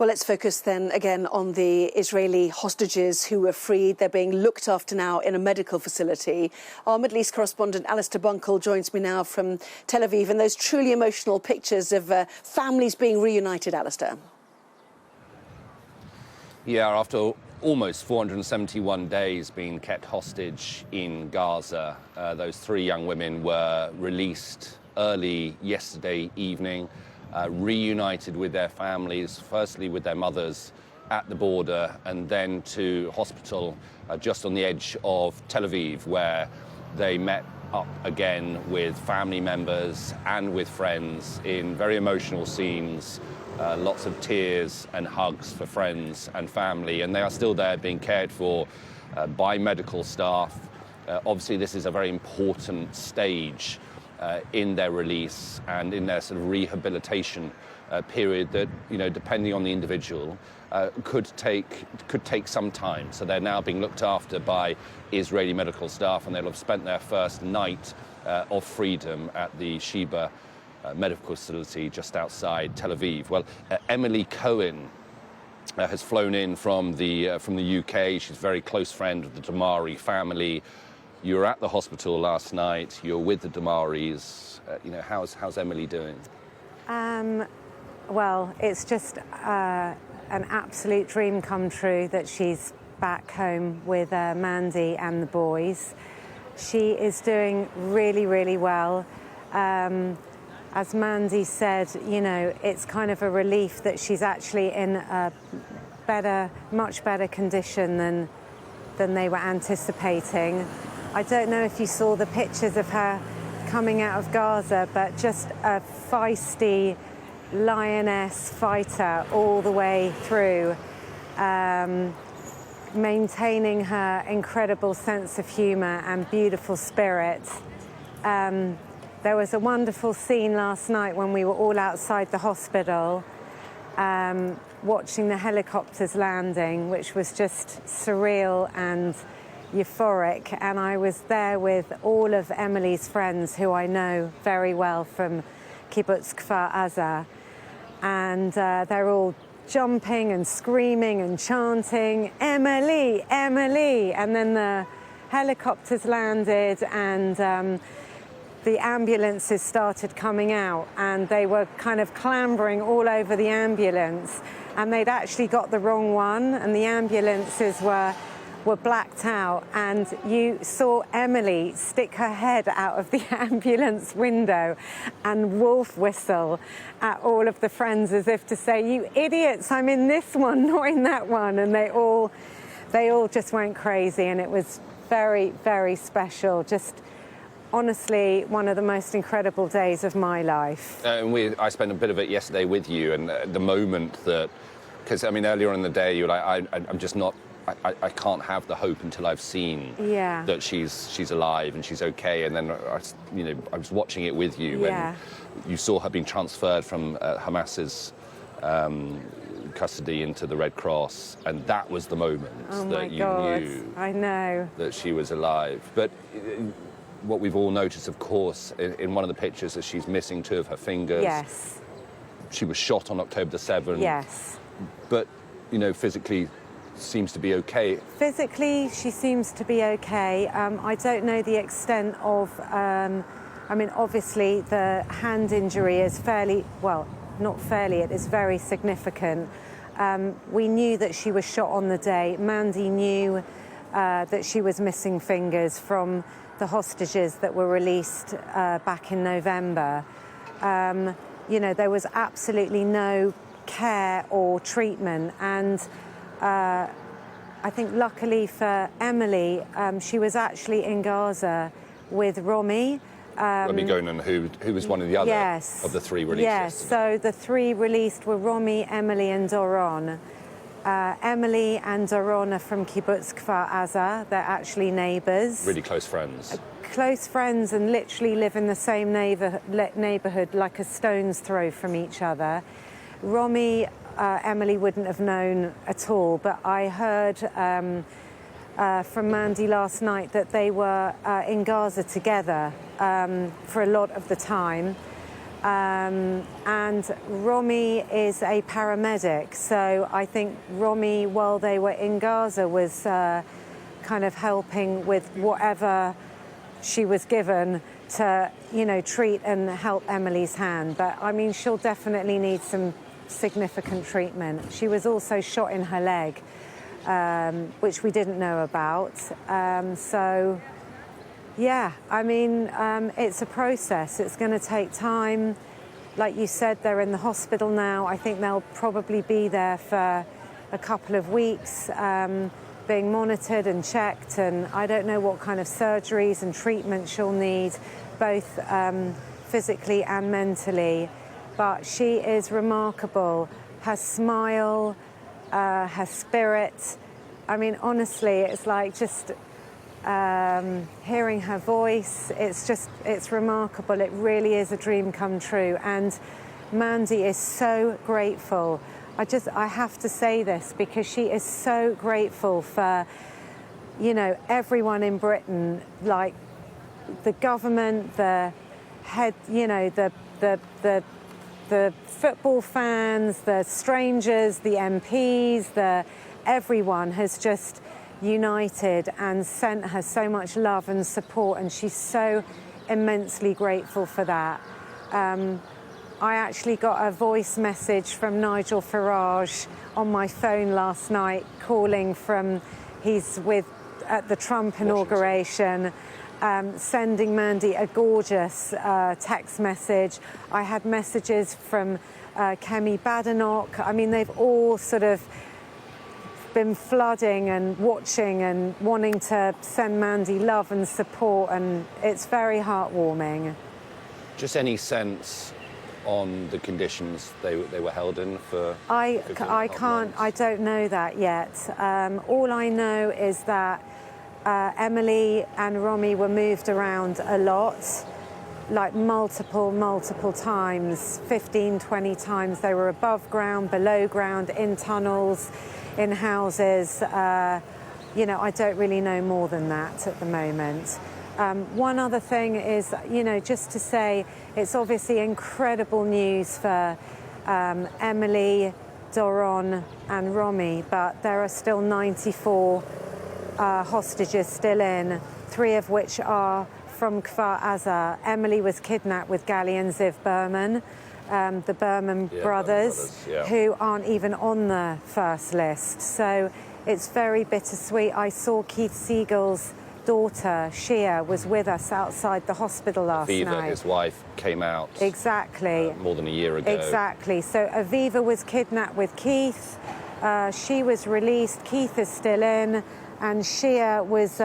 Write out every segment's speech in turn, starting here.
Well, let's focus then again on the Israeli hostages who were freed. They're being looked after now in a medical facility. Our Middle East correspondent Alistair Bunkle joins me now from Tel Aviv, and those truly emotional pictures of families being reunited, Alistair. Yeah, after almost 471 days being kept hostage in Gaza, those three young women were released early yesterday evening, reunited with their families, firstly with their mothers at the border, and then to hospital just on the edge of Tel Aviv, where they met up again with family members and with friends in very emotional scenes. Lots of tears and hugs for friends and family, and they are still there being cared for by medical staff. Obviously, this is a very important stage in their release and in their sort of rehabilitation period that, you know, depending on the individual, could take some time. So they're now being looked after by Israeli medical staff, and they'll have spent their first night of freedom at the Sheba medical facility just outside Tel Aviv. Well, Emily Cohen has flown in from the UK. She's a very close friend of the Damari family. You were at the hospital last night. You're with the Damaris. You know, how's Emily doing? Well, it's just an absolute dream come true that she's back home with Mandy and the boys. She is doing really, really well. As Mandy said, you know, it's kind of a relief that she's actually in a much better condition than they were anticipating. I don't know if you saw the pictures of her coming out of Gaza, but just a feisty lioness fighter all the way through, maintaining her incredible sense of humour and beautiful spirit. There was a wonderful scene last night when we were all outside the hospital, watching the helicopters landing, which was just surreal and euphoric. And I was there with all of Emily's friends, who I know very well from kibbutz Kfar Aza. And they're all jumping and screaming and chanting, "Emily, Emily!" And then the helicopters landed, and the ambulances started coming out, and they were kind of clambering all over the ambulance, and they'd actually got the wrong one, and the ambulances were blacked out, and you saw Emily stick her head out of the ambulance window and wolf whistle at all of the friends as if to say, "You idiots, I'm in this one, not in that one." And they all just went crazy, and it was very, very special. Just honestly, one of the most incredible days of my life. I spent a bit of it yesterday with you, and the moment that, because I mean, earlier in the day, you were like, I'm just not, I can't have the hope until I've seen that she's alive and she's okay. And then I was watching it with you when you saw her being transferred from Hamas's custody into the Red Cross, and that was the moment that you knew I know that she was alive. But what we've all noticed, of course, in one of the pictures, is she's missing two of her fingers. Yes. She was shot on October the 7th. Yes. But, you know, physically seems to be okay. Physically, she seems to be okay. I don't know the extent of, I mean, obviously the hand injury is fairly, well, not fairly, it is very significant. We knew that she was shot on the day. Mandy knew that she was missing fingers from the hostages that were released back in November. You know, there was absolutely no care or treatment, and I think luckily for Emily, she was actually in Gaza with Romy. Romy Cohen, who was one of the other of the three released. Yes, so the three released were Romy, Emily and Doron. Emily and Doron are from kibbutz Kfar Aza. They're actually neighbours. Really close friends. Close friends, and literally live in the same neighbourhood, like a stone's throw from each other. Romy, Emily wouldn't have known at all, but I heard from Mandy last night that they were in Gaza together for a lot of the time. And Romy is a paramedic, so I think Romy, while they were in Gaza, was kind of helping with whatever she was given to, you know, treat and help Emily's hand. But I mean, she'll definitely need some significant treatment. She was also shot in her leg, which we didn't know about. So, yeah, I mean, it's a process. It's going to take time. Like you said, they're in the hospital now. I think they'll probably be there for a couple of weeks, being monitored and checked. And I don't know what kind of surgeries and treatment she'll need, both physically and mentally. But she is remarkable. Her smile, her spirit. I mean, honestly, it's like just hearing her voice. It's remarkable. It really is a dream come true. And Mandy is so grateful. I have to say this because she is so grateful for, you know, everyone in Britain, like the government, the head, you know, the football fans, the strangers, the MPs, everyone has just united and sent her so much love and support, and she's so immensely grateful for that. I actually got a voice message from Nigel Farage on my phone last night, calling from, he's at the Trump inauguration, sending Mandy a gorgeous text message. I had messages from Kemi Badenoch. I mean, they've all sort of been flooding and watching and wanting to send Mandy love and support, and it's very heartwarming. Just any sense on the conditions they were held in for? I don't know that yet. All I know is that Emily and Romy were moved around a lot, like multiple times, 15, 20 times. They were above ground, below ground, in tunnels, in houses. You know, I don't really know more than that at the moment. One other thing is, you know, just to say, it's obviously incredible news for Emily, Doron and Romy, but there are still 94 hostages still in, 3 of which are from Kfar Aza. Emily was kidnapped with Gali and Ziv Berman, the Berman brothers, who aren't even on the first list. So it's very bittersweet. I saw Keith Siegel's daughter, Shia, was with us outside the hospital last night. His wife, came out exactly more than a year ago. Exactly. So Aviva was kidnapped with Keith. She was released. Keith is still in. And Shia was,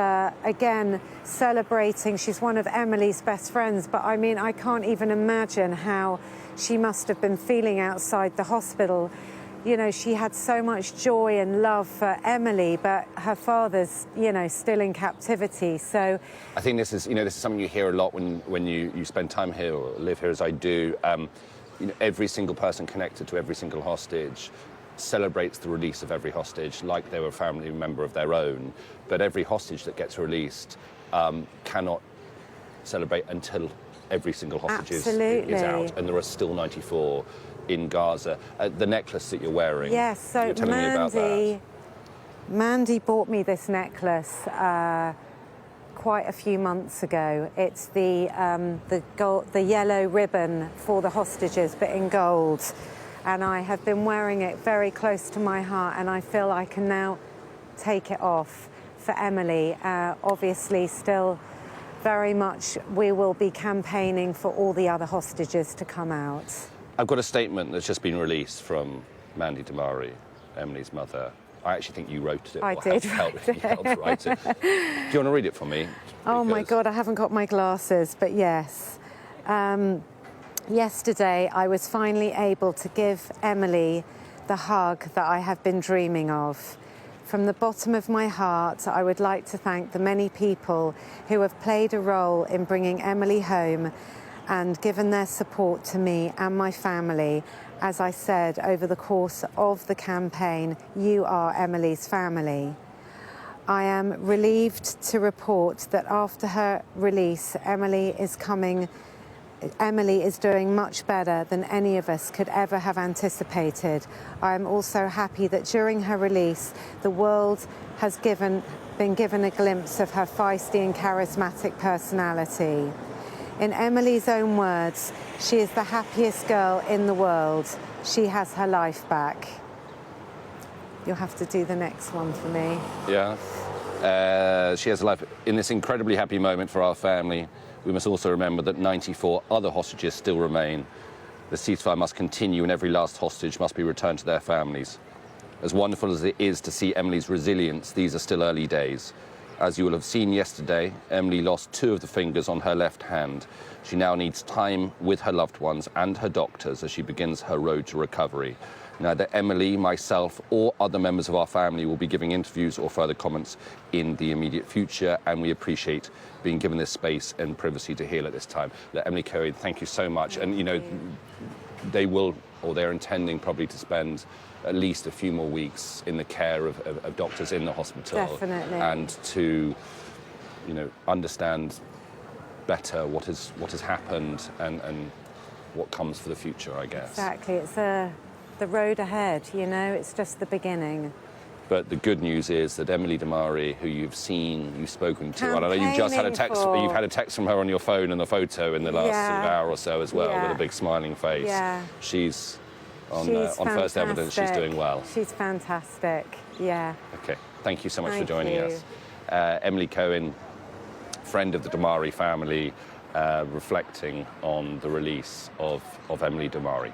again, celebrating. She's one of Emily's best friends. But, I mean, I can't even imagine how she must have been feeling outside the hospital. You know, she had so much joy and love for Emily, but her father's, you know, still in captivity. So I think this is something you hear a lot when you spend time here or live here, as I do. You know, every single person connected to every single hostage celebrates the release of every hostage like they were a family member of their own. But every hostage that gets released cannot celebrate until every single hostage is out, and there are still 94 in Gaza. The necklace that you're wearing. Yes, so you're telling me about that. Mandy bought me this necklace quite a few months ago. It's the yellow ribbon for the hostages, but in gold. And I have been wearing it very close to my heart, and I feel I can now take it off for Emily. Obviously, still very much we will be campaigning for all the other hostages to come out. I've got a statement that's just been released from Emily Damari, Emily's mother. I actually think you wrote it. I did helped write it. Do you want to read it for me? Oh my God, I haven't got my glasses, but yes. Yesterday, I was finally able to give Emily the hug that I have been dreaming of. From the bottom of my heart, I would like to thank the many people who have played a role in bringing Emily home and given their support to me and my family. As I said, over the course of the campaign, you are Emily's family. I am relieved to report that after her release, Emily is coming Emily is doing much better than any of us could ever have anticipated. I'm also happy that during her release, the world has been given a glimpse of her feisty and charismatic personality. In Emily's own words, she is the happiest girl in the world. She has her life back. You'll have to do the next one for me. Yeah. She has a life. In this incredibly happy moment for our family, we must also remember that 94 other hostages still remain. The ceasefire must continue and every last hostage must be returned to their families. As wonderful as it is to see Emily's resilience, these are still early days. As you will have seen yesterday, Emily lost 2 of the fingers on her left hand. She now needs time with her loved ones and her doctors as she begins her road to recovery. Neither Emily, myself, or other members of our family will be giving interviews or further comments in the immediate future, and we appreciate being given this space and privacy to heal at this time. Emily Cohen, thank you so much. And, you know, they will, or they're intending probably to spend at least a few more weeks in the care of doctors in the hospital. Definitely. And to, you know, understand better what has happened and what comes for the future, I guess. Exactly. It's the road ahead, you know, it's just the beginning. But the good news is that Emily Damari, who you've seen, you've spoken to, I know you've just had a text. You've had a text from her on your phone and the photo in the last sort of hour or so as well, with a big smiling face. Yeah. She's on first evidence. She's doing well. She's fantastic. Yeah. Okay. Thank you so much for joining us, Emily Cohen, friend of the Damari family, reflecting on the release of Emily Damari.